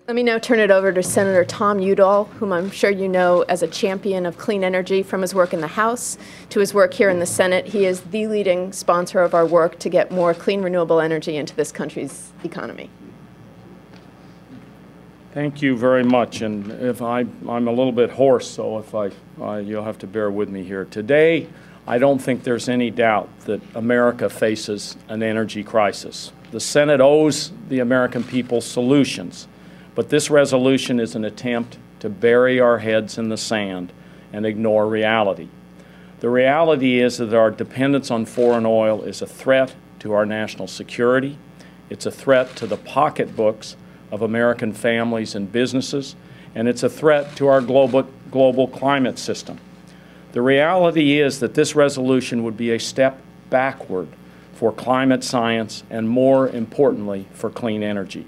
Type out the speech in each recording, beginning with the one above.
Let me now turn it over to Senator Tom Udall, whom I'm sure you know as a champion of clean energy from his work in the House to his work here in the Senate. He is the leading sponsor of our work to get more clean, renewable energy into this country's economy. Thank you very much. And if I'm a little bit hoarse, so if you'll have to bear with me here. Today, I don't think there's any doubt that America faces an energy crisis. The Senate owes the American people solutions. But this resolution is an attempt to bury our heads in the sand and ignore reality. The reality is that our dependence on foreign oil is a threat to our national security. It's a threat to the pocketbooks of American families and businesses, and it's a threat to our global climate system. The reality is that this resolution would be a step backward for climate science and, more importantly, for clean energy.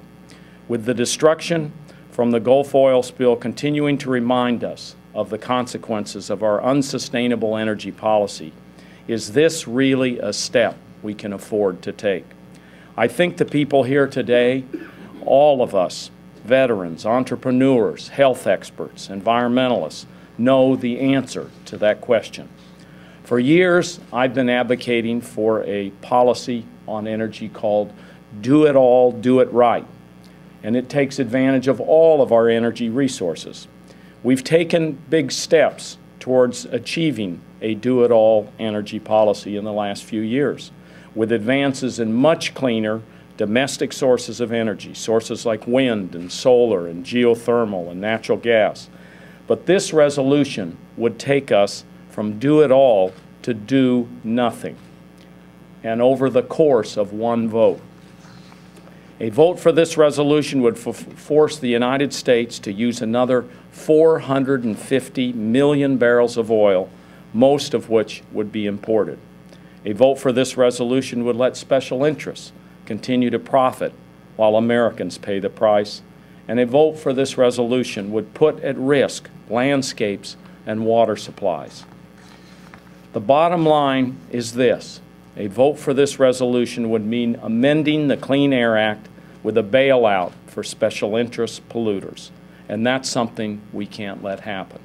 With the destruction from the Gulf oil spill continuing to remind us of the consequences of our unsustainable energy policy, is this really a step we can afford to take? I think the people here today, all of us, veterans, entrepreneurs, health experts, environmentalists, know the answer to that question. For years, I've been advocating for a policy on energy called Do It All, Do It Right. And it takes advantage of all of our energy resources. We've taken big steps towards achieving a do-it-all energy policy in the last few years, with advances in much cleaner domestic sources of energy, sources like wind and solar and geothermal and natural gas. But this resolution would take us from do-it-all to do nothing, and over the course of one vote. A vote for this resolution would force the United States to use another 450 million barrels of oil, most of which would be imported. A vote for this resolution would let special interests continue to profit while Americans pay the price. And a vote for this resolution would put at risk landscapes and water supplies. The bottom line is this. A vote for this resolution would mean amending the Clean Air Act with a bailout for special interest polluters, and that's something we can't let happen.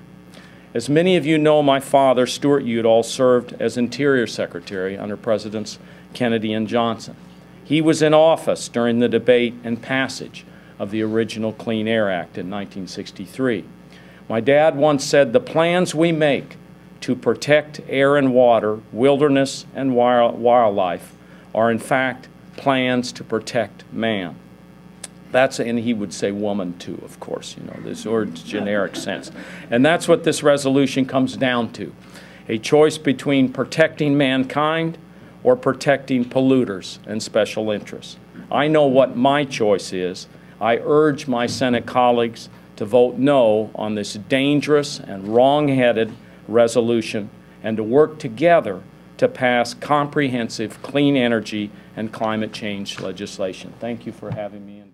As many of you know, my father, Stuart Udall, served as Interior Secretary under Presidents Kennedy and Johnson. He was in office during the debate and passage of the original Clean Air Act in 1963. My dad once said, "The plans we make to protect air and water, wilderness and wildlife are in fact plans to protect man." And he would say woman too, of course, you know, this word's generic sense. And that's what this resolution comes down to, a choice between protecting mankind or protecting polluters and special interests. I know what my choice is. I urge my Senate colleagues to vote no on this dangerous and wrong-headed resolution and to work together to pass comprehensive clean energy and climate change legislation. Thank you for having me in.